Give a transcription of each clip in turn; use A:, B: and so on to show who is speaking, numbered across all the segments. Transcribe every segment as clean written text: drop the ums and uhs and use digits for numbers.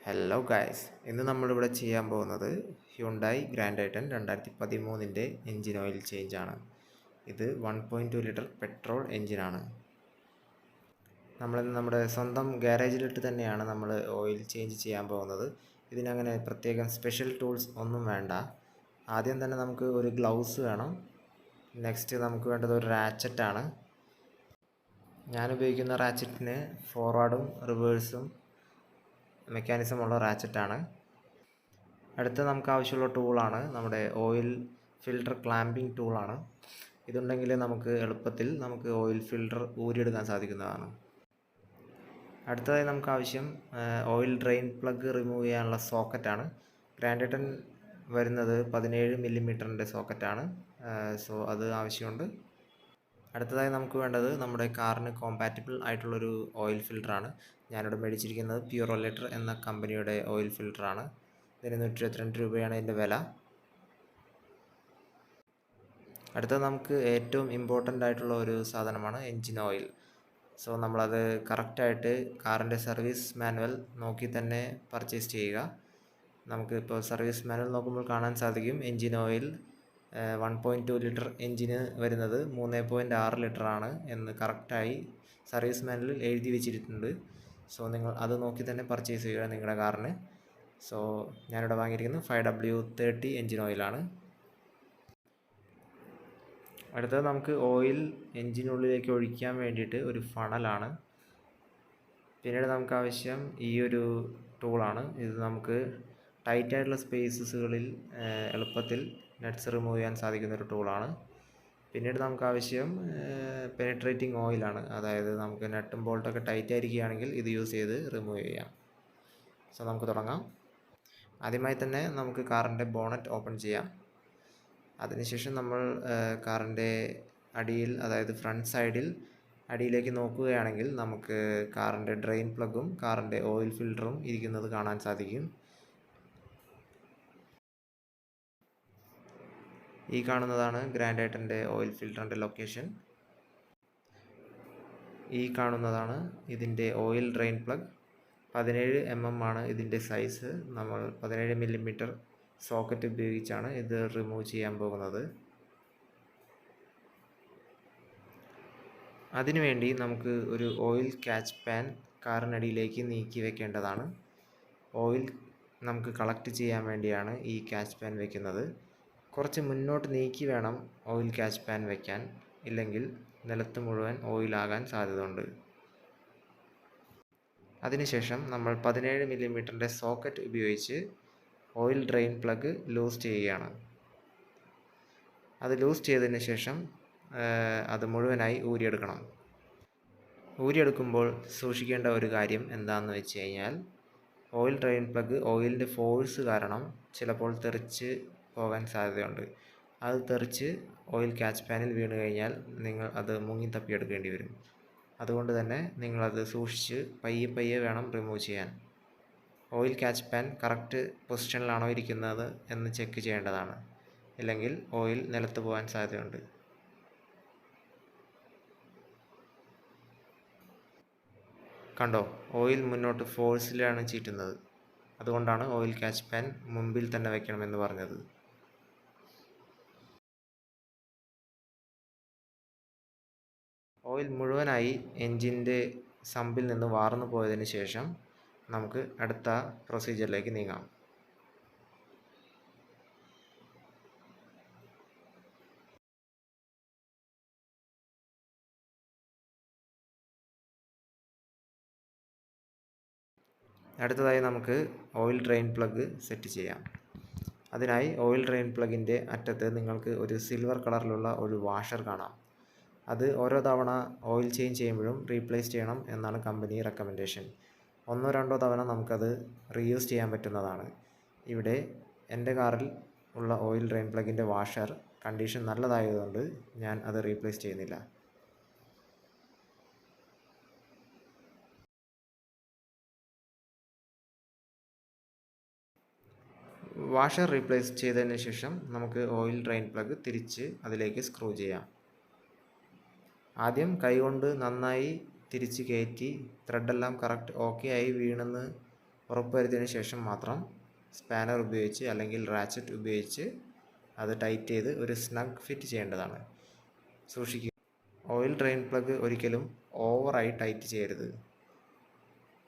A: Hello guys, ഇന്ന് നമ്മളിവിടെ ചെയ്യാൻ പോകുന്നത് ഹ്യുണ്ടായി ഗ്രാൻഡ് ഐ10 2013 എൻജിൻ ഓയിൽ ചേഞ്ച് ആണ്. ഇത് 1.2 ലിറ്റർ പെട്രോൾ എൻജിനാണ്. നമ്മളിന്ന് നമ്മുടെ സ്വന്തം ഗാരേജിലിട്ട് തന്നെയാണ് നമ്മൾ ഓയിൽ ചേഞ്ച് ചെയ്യാൻ പോകുന്നത്. ഇതിനങ്ങനെ പ്രത്യേകം സ്പെഷ്യൽ ടൂൾസ് ഒന്നും വേണ്ട. ആദ്യം തന്നെ നമുക്ക് ഒരു ഗ്ലൗസ് വേണം. നെക്സ്റ്റ് നമുക്ക് വേണ്ടത് ഒരു റാച്ചറ്റാണ്. ഞാൻ ഉപയോഗിക്കുന്ന റാച്ചറ്റിന് ഫോർവേഡും റിവേഴ്സും മെക്കാനിസം ഉള്ള റാച്ചറ്റാണ്. അടുത്ത നമുക്ക് ആവശ്യമുള്ള ടൂളാണ് നമ്മുടെ ഓയിൽ ഫിൽട്ടർ ക്ലാമ്പിംഗ് ടൂളാണ്. ഇതുണ്ടെങ്കിൽ നമുക്ക് എളുപ്പത്തിൽ ഓയിൽ ഫിൽട്ടർ ഊരിയെടുക്കാൻ സാധിക്കുന്നതാണ്. അടുത്തതായി നമുക്ക് ആവശ്യം ഓയിൽ ഡ്രെയിൻ പ്ലഗ് റിമൂവ് ചെയ്യാനുള്ള സോക്കറ്റാണ്. ഗ്രാൻഡ് ഐ10 വരുന്നത് 17 മില്ലിമീറ്ററിൻ്റെ സോക്കറ്റാണ്. സോ അത് ആവശ്യമുണ്ട്. അടുത്തതായി നമുക്ക് വേണ്ടത് നമ്മുടെ കാറിന് കോമ്പാറ്റിബിൾ ആയിട്ടുള്ളൊരു ഓയിൽ ഫിൽറ്ററാണ്. ഞാനിവിടെ മേടിച്ചിരിക്കുന്നത് പ്യൂറോലെറ്റർ എന്ന കമ്പനിയുടെ ഓയിൽ ഫിൽറ്ററാണ്. ഇതിന് 122 രൂപയാണ് ഇതിൻ്റെ വില. അടുത്തത് നമുക്ക് ഏറ്റവും ഇമ്പോർട്ടൻ്റ് ആയിട്ടുള്ള ഒരു സാധനമാണ് എൻജിൻ ഓയിൽ. സോ നമ്മളത് കറക്റ്റായിട്ട് കാറിൻ്റെ സർവീസ് മാനുവൽ നോക്കി തന്നെ പർച്ചേസ് ചെയ്യുക. നമുക്കിപ്പോൾ സർവീസ് മാനുവൽ നോക്കുമ്പോൾ കാണാൻ സാധിക്കും എൻജിൻ ഓയിൽ 1.2 ലിറ്റർ എൻജിന് വരുന്നത് 3.6 ലിറ്ററാണ് എന്ന് കറക്റ്റായി സർവീസ് മാനുവലിൽ എഴുതി വെച്ചിട്ടുണ്ട്. സോ നിങ്ങൾ അത് നോക്കി തന്നെ പർച്ചേസ് ചെയ്യുക നിങ്ങളുടെ കാറിന്. സോ ഞാനിവിടെ വാങ്ങിയിരിക്കുന്നത് 5W30 എൻജിൻ ഓയിലാണ്. അടുത്തത് നമുക്ക് ഓയിൽ എൻജിനുള്ളിലേക്ക് ഒഴിക്കാൻ വേണ്ടിയിട്ട് ഒരു ഫണലാണ്. പിന്നീട് നമുക്ക് ആവശ്യം ഈ ഒരു ടൂളാണ്. ഇത് നമുക്ക് ടൈറ്റായിട്ടുള്ള സ്പേസസുകളിൽ എളുപ്പത്തിൽ നട്ട്സ് റിമൂവ് ചെയ്യാൻ സാധിക്കുന്ന ഒരു ടൂളാണ്. പിന്നീട് നമുക്ക് ആവശ്യം പെനിട്രേറ്റിംഗ് ഓയിലാണ്. അതായത് നമുക്ക് നട്ടും ബോൾട്ടൊക്കെ ടൈറ്റ് ആയിരിക്കുകയാണെങ്കിൽ ഇത് യൂസ് ചെയ്ത് റിമൂവ് ചെയ്യാം. സോ നമുക്ക് തുടങ്ങാം. ആദ്യമായി തന്നെ നമുക്ക് കാറിൻ്റെ ബോണറ്റ് ഓപ്പൺ ചെയ്യാം. അതിനുശേഷം നമ്മൾ കാറിൻ്റെ അടിയിൽ, അതായത് ഫ്രണ്ട് സൈഡിൽ അടിയിലേക്ക് നോക്കുകയാണെങ്കിൽ നമുക്ക് കാറിൻ്റെ ഡ്രെയിൻ പ്ലഗും കാറിൻ്റെ ഓയിൽ ഫിൽറ്ററും ഇരിക്കുന്നത് കാണാൻ സാധിക്കും. ഈ കാണുന്നതാണ് ഗ്രാൻഡ് ഐ10ൻ്റെ ഓയിൽ ഫിൽറ്ററിൻ്റെ ലൊക്കേഷൻ. ഈ കാണുന്നതാണ് ഇതിൻ്റെ ഓയിൽ ഡ്രെയിൻ പ്ലഗ്. 17 mm ആണ് ഇതിൻ്റെ സൈസ്. നമ്മൾ 17 മില്ലിമീറ്റർ സോക്കറ്റ് ഉപയോഗിച്ചാണ് ഇത് റിമൂവ് ചെയ്യാൻ പോകുന്നത്. അതിനുവേണ്ടി നമുക്ക് ഒരു ഓയിൽ ക്യാച്ച് പാൻ കാറിനടിയിലേക്ക് നീക്കി വെക്കേണ്ടതാണ്. ഓയിൽ നമുക്ക് കളക്ട് ചെയ്യാൻ വേണ്ടിയാണ് ഈ ക്യാച്ച് പാൻ വെക്കുന്നത്. കുറച്ച് മുന്നോട്ട് നീക്കി വേണം ഓയിൽ ക്യാച്ച് പാൻ വയ്ക്കാൻ, ഇല്ലെങ്കിൽ നിലത്ത് മുഴുവൻ ഓയിലാകാൻ സാധ്യതയുണ്ട്. അതിനുശേഷം നമ്മൾ 17 മില്ലിമീറ്ററിൻ്റെ സോക്കറ്റ് ഉപയോഗിച്ച് ഓയിൽ ഡ്രെയിൻ പ്ലഗ് ലൂസ് ചെയ്യുകയാണ്. അത് ലൂസ് ചെയ്തതിന് ശേഷം അത് മുഴുവനായി ഊരിയെടുക്കണം. ഊരിയെടുക്കുമ്പോൾ സൂക്ഷിക്കേണ്ട ഒരു കാര്യം എന്താണെന്ന് വെച്ച് കഴിഞ്ഞാൽ, ഓയിൽ ഡ്രെയിൻ പ്ലഗ് ഓയിലിൻ്റെ ഫോഴ്സ് കാരണം ചിലപ്പോൾ തെറിച്ച് പോകാൻ സാധ്യതയുണ്ട്. അത് തെറിച്ച് ഓയിൽ ക്യാച്ച് പാനിൽ വീണ് കഴിഞ്ഞാൽ നിങ്ങൾ അത് മുങ്ങി തപ്പിയെടുക്കേണ്ടി വരും. അതുകൊണ്ട് തന്നെ നിങ്ങളത് സൂക്ഷിച്ച് പയ്യെ വേണം റിമൂവ് ചെയ്യാൻ. ഓയിൽ ക്യാച്ച് പാൻ കറക്റ്റ് പൊസിഷനിലാണോ ഇരിക്കുന്നത് എന്ന് ചെക്ക് ചെയ്യേണ്ടതാണ്. ഇല്ലെങ്കിൽ ഓയിൽ നിലത്ത് പോകാൻ സാധ്യതയുണ്ട്. കണ്ടോ, ഓയിൽ മുന്നോട്ട് ഫോഴ്സിലാണ് ചീറ്റുന്നത്. അതുകൊണ്ടാണ് ഓയിൽ ക്യാച്ച് പാൻ മുമ്പിൽ തന്നെ വയ്ക്കണമെന്ന് പറഞ്ഞത്. ഓയിൽ മുഴുവനായി എൻജിൻ്റെ സമ്പിൽ നിന്ന് വാർന്നു പോയതിന് ശേഷം നമുക്ക് അടുത്ത പ്രൊസീജിയറിലേക്ക് നീങ്ങാം. അടുത്തതായി നമുക്ക് ഓയിൽ ഡ്രെയിൻ പ്ലഗ് സെറ്റ് ചെയ്യാം. അതിനായി ഓയിൽ ഡ്രെയിൻ പ്ലഗിൻ്റെ അറ്റത്ത് നിങ്ങൾക്ക് ഒരു സിൽവർ കളറിലുള്ള ഒരു വാഷർ കാണാം. അത് ഓരോ തവണ ഓയിൽ ചേഞ്ച് ചെയ്യുമ്പോഴും റീപ്ലേസ് ചെയ്യണം എന്നാണ് കമ്പനി റെക്കമെൻഡേഷൻ. 1-2 തവണ നമുക്കത് റീയൂസ് ചെയ്യാൻ പറ്റുന്നതാണ്. ഇവിടെ എൻ്റെ കാറിൽ ഉള്ള ഓയിൽ ഡ്രെയിൻ പ്ലഗിൻ്റെ വാഷർ കണ്ടീഷൻ നല്ലതായതുകൊണ്ട് ഞാൻ അത് റീപ്ലേസ് ചെയ്യുന്നില്ല. വാഷർ റീപ്ലേസ് ചെയ്തതിന് ശേഷം നമുക്ക് ഓയിൽ ഡ്രെയിൻ പ്ലഗ് തിരിച്ച് അതിലേക്ക് സ്ക്രൂ ചെയ്യാം. ആദ്യം കൈകൊണ്ട് നന്നായി തിരിച്ച് കയറ്റി ത്രെഡെല്ലാം കറക്റ്റ് ഓക്കെ ആയി വീണെന്ന് ഉറപ്പുവരുത്തിയതിന് ശേഷം മാത്രം സ്പാനർ ഉപയോഗിച്ച് അല്ലെങ്കിൽ റാച്ചറ്റ് ഉപയോഗിച്ച് അത് ടൈറ്റ് ചെയ്ത് ഒരു സ്നഗ് ഫിറ്റ് ചെയ്യേണ്ടതാണ്. സൂക്ഷിക്കുക, ഓയിൽ ഡ്രെയിൻ പ്ലഗ് ഒരിക്കലും ഓവറായി ടൈറ്റ് ചെയ്യരുത്.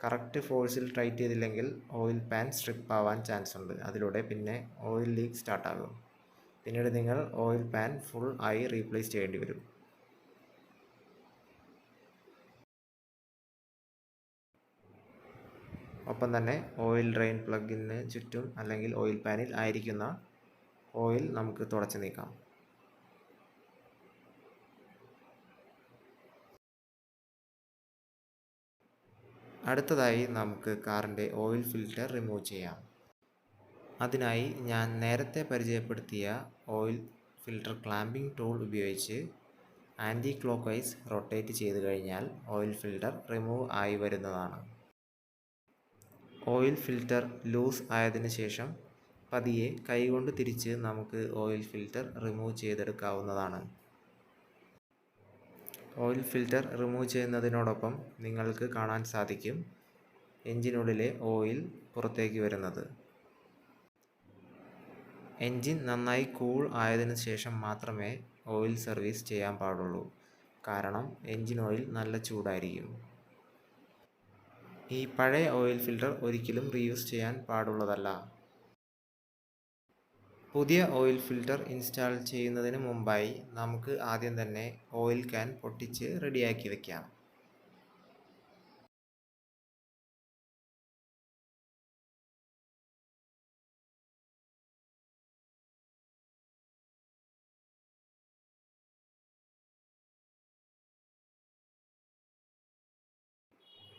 A: കറക്റ്റ് ഫോഴ്സിൽ ടൈറ്റ് ചെയ്തില്ലെങ്കിൽ ഓയിൽ പാൻ സ്ട്രിപ്പ് ആവാൻ ചാൻസ് ഉണ്ട്. അതിലൂടെ പിന്നെ ഓയിൽ ലീക്ക് സ്റ്റാർട്ടാകും. പിന്നീട് നിങ്ങൾ ഓയിൽ പാൻ ഫുൾ ആയി റീപ്ലേസ് ചെയ്യേണ്ടി വരും. ഒപ്പം തന്നെ ഓയിൽ ഡ്രെയിൻ പ്ലഗിന് ചുറ്റും അല്ലെങ്കിൽ ഓയിൽ പാനിൽ ആയിരിക്കുന്ന ഓയിൽ നമുക്ക് തുടച്ചു നീക്കാം. അടുത്തതായി നമുക്ക് കാറിൻ്റെ ഓയിൽ ഫിൽറ്റർ റിമൂവ് ചെയ്യാം. അതിനായി ഞാൻ നേരത്തെ പരിചയപ്പെടുത്തിയ ഓയിൽ ഫിൽറ്റർ ക്ലാമ്പിംഗ് ടൂൾ ഉപയോഗിച്ച് ആൻറ്റി ക്ലോക്ക് വൈസ് റൊട്ടേറ്റ് ചെയ്ത് കഴിഞ്ഞാൽ ഓയിൽ ഫിൽറ്റർ റിമൂവ് ആയി വരുന്നതാണ്. ഓയിൽ ഫിൽറ്റർ ലൂസ് ആയതിനു ശേഷം പതിയെ കൈകൊണ്ട് തിരിച്ച് നമുക്ക് ഓയിൽ ഫിൽറ്റർ റിമൂവ് ചെയ്തെടുക്കാവുന്നതാണ്. ഓയിൽ ഫിൽറ്റർ റിമൂവ് ചെയ്യുന്നതിനോടൊപ്പം നിങ്ങൾക്ക് കാണാൻ സാധിക്കും എൻജിനുള്ളിലെ ഓയിൽ പുറത്തേക്ക് വരുന്നത്. എൻജിൻ നന്നായി കൂൾ ആയതിനു ശേഷം മാത്രമേ ഓയിൽ സർവീസ് ചെയ്യാൻ പാടുള്ളൂ. കാരണം എൻജിൻ ഓയിൽ നല്ല ചൂടായിരിക്കും. ഈ പഴയ ഓയിൽ ഫിൽറ്റർ ഒരിക്കലും റീയൂസ് ചെയ്യാൻ പാടുള്ളതല്ല. പുതിയ ഓയിൽ ഫിൽറ്റർ ഇൻസ്റ്റാൾ ചെയ്യുന്നതിന് മുമ്പായി നമുക്ക് ആദ്യം തന്നെ ഓയിൽ ക്യാൻ പൊട്ടിച്ച് റെഡിയാക്കി വയ്ക്കാം.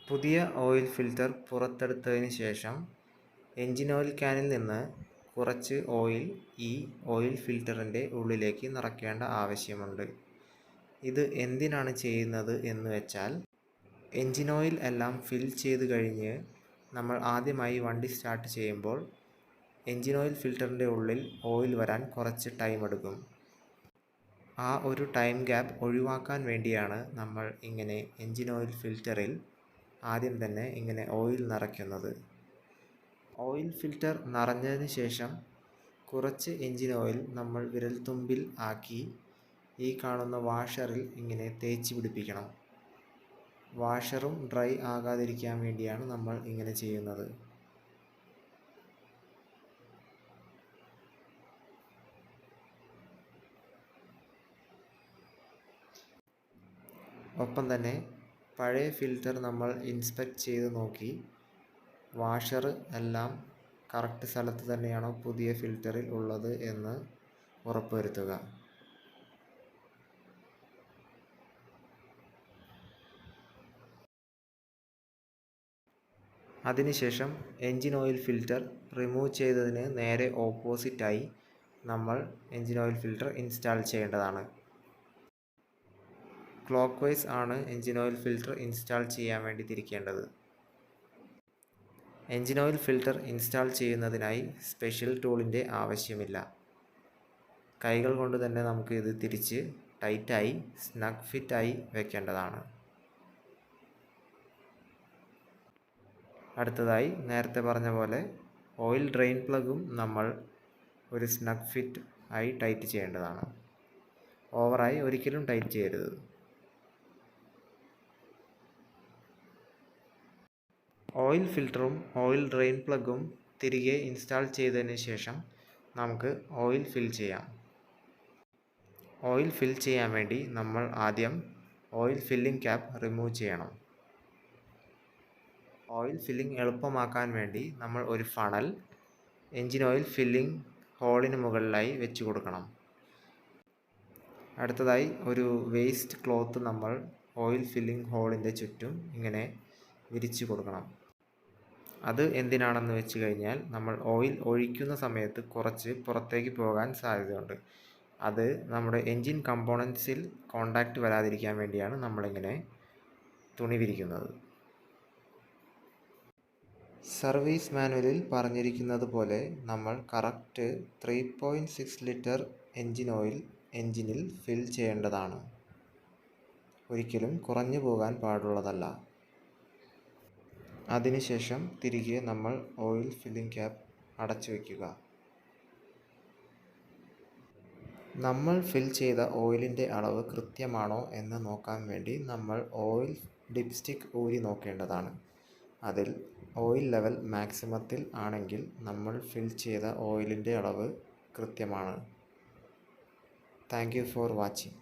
A: പുതിയ ഓയിൽ ഫിൽറ്റർ പുറത്തെടുത്തതിന് ശേഷം എൻജിൻ ഓയിൽ ക്യാനിൽ നിന്ന് കുറച്ച് ഓയിൽ ഈ ഓയിൽ ഫിൽറ്ററിൻ്റെ ഉള്ളിലേക്ക് നിറയ്ക്കേണ്ട ആവശ്യമുണ്ട്. ഇത് എന്തിനാണ് ചെയ്യുന്നത് എന്ന് വെച്ചാൽ, എൻജിൻ ഓയിൽ എല്ലാം ഫിൽ ചെയ്ത് കഴിഞ്ഞ് നമ്മൾ ആദ്യമായി വണ്ടി സ്റ്റാർട്ട് ചെയ്യുമ്പോൾ എൻജിൻ ഓയിൽ ഫിൽറ്ററിൻ്റെ ഉള്ളിൽ ഓയിൽ വരാൻ കുറച്ച് ടൈം എടുക്കും. ആ ഒരു ടൈം ഗ്യാപ്പ് ഒഴിവാക്കാൻ വേണ്ടിയാണ് നമ്മൾ ഇങ്ങനെ എൻജിൻ ഓയിൽ ഫിൽറ്ററിൽ ആദ്യം തന്നെ ഇങ്ങനെ ഓയിൽ നിറയ്ക്കുന്നത്. ഓയിൽ ഫിൽറ്റർ നിറഞ്ഞതിന് ശേഷം കുറച്ച് എൻജിൻ ഓയിൽ നമ്മൾ വിരൽത്തുമ്പിൽ ആക്കി ഈ കാണുന്ന വാഷറിൽ ഇങ്ങനെ തേച്ച് പിടിപ്പിക്കണം. വാഷറും ഡ്രൈ ആകാതിരിക്കാൻ വേണ്ടിയാണ് നമ്മൾ ഇങ്ങനെ ചെയ്യുന്നത്. ഒപ്പം തന്നെ പഴയ ഫിൽറ്റർ നമ്മൾ ഇൻസ്പെക്ട് ചെയ്ത് നോക്കി വാഷർ എല്ലാം കറക്റ്റ് സ്ഥലത്ത് തന്നെയാണോ പുതിയ ഫിൽറ്ററിൽ ഉള്ളത് എന്ന് ഉറപ്പുവരുത്തുക. അതിനുശേഷം എൻജിൻ ഓയിൽ ഫിൽറ്റർ റിമൂവ് ചെയ്തതിന് നേരെ ഓപ്പോസിറ്റായി നമ്മൾ എൻജിൻ ഓയിൽ ഫിൽറ്റർ ഇൻസ്റ്റാൾ ചെയ്യേണ്ടതാണ്. ക്ലോക്ക് വൈസ് ആണ് എൻജിൻ ഓയിൽ ഫിൽറ്റർ ഇൻസ്റ്റാൾ ചെയ്യാൻ വേണ്ടി തിരിക്കേണ്ടത്. എൻജിൻ ഓയിൽ ഫിൽറ്റർ ഇൻസ്റ്റാൾ ചെയ്യുന്നതിനായി സ്പെഷ്യൽ ടൂളിൻ്റെ ആവശ്യമില്ല. കൈകൾ കൊണ്ട് തന്നെ നമുക്ക് ഇത് തിരിച്ച് ടൈറ്റായി സ്നഗ് ഫിറ്റായി വെക്കേണ്ടതാണ്. അടുത്തതായി നേരത്തെ പറഞ്ഞ പോലെ ഓയിൽ ഡ്രെയിൻ പ്ലഗും നമ്മൾ ഒരു സ്നഗ് ഫിറ്റ് ആയി ടൈറ്റ് ചെയ്യേണ്ടതാണ്. ഓവറായി ഒരിക്കലും ടൈറ്റ് ചെയ്യരുത്. ഓയിൽ ഫിൽറ്ററും ഓയിൽ ഡ്രെയിൻ പ്ലഗും തിരികെ ഇൻസ്റ്റാൾ ചെയ്തതിന് ശേഷം നമുക്ക് ഓയിൽ ഫിൽ ചെയ്യാം. ഓയിൽ ഫിൽ ചെയ്യാൻ വേണ്ടി നമ്മൾ ആദ്യം ഓയിൽ ഫില്ലിംഗ് ക്യാപ്പ് റിമൂവ് ചെയ്യണം. ഓയിൽ ഫില്ലിംഗ് എളുപ്പമാക്കാൻ വേണ്ടി നമ്മൾ ഒരു ഫണൽ എൻജിൻ ഓയിൽ ഫില്ലിംഗ് ഹോളിന് മുകളിലായി വെച്ച് കൊടുക്കണം. അടുത്തതായി ഒരു വേസ്റ്റ് ക്ലോത്ത് നമ്മൾ ഓയിൽ ഫില്ലിംഗ് ഹോളിൻ്റെ ചുറ്റും ഇങ്ങനെ വിരിച്ചു കൊടുക്കണം. അത് എന്തിനാണെന്ന് വെച്ച് കഴിഞ്ഞാൽ നമ്മൾ ഓയിൽ ഒഴിക്കുന്ന സമയത്ത് കുറച്ച് പുറത്തേക്ക് പോകാൻ സാധ്യതയുണ്ട്. അത് നമ്മുടെ എൻജിൻ കമ്പോണൻസിൽ കോണ്ടാക്റ്റ് വരാതിരിക്കാൻ വേണ്ടിയാണ് നമ്മളിങ്ങനെ തുണി വിരിക്കുന്നത്. സർവീസ് മാനുവലിൽ പറഞ്ഞിരിക്കുന്നത് പോലെ നമ്മൾ കറക്റ്റ് 3.6 ലിറ്റർ എൻജിൻ ഓയിൽ എൻജിനിൽ ഫിൽ ചെയ്യേണ്ടതാണ്. ഒരിക്കലും കുറഞ്ഞു പോകാൻ പാടുള്ളതല്ല. അതിനുശേഷം തിരികെ നമ്മൾ ഓയിൽ ഫില്ലിംഗ് ക്യാപ്പ് അടച്ചു വയ്ക്കുക. നമ്മൾ ഫിൽ ചെയ്ത ഓയിലിൻ്റെ അളവ് കൃത്യമാണോ എന്ന് നോക്കാൻ വേണ്ടി നമ്മൾ ഓയിൽ ഡിപ്സ്റ്റിക് ഊരി നോക്കേണ്ടതാണ്. അതിൽ ഓയിൽ ലെവൽ മാക്സിമത്തിൽ ആണെങ്കിൽ നമ്മൾ ഫിൽ ചെയ്ത ഓയിലിൻ്റെ അളവ് കൃത്യമാണ്. Thank you for watching.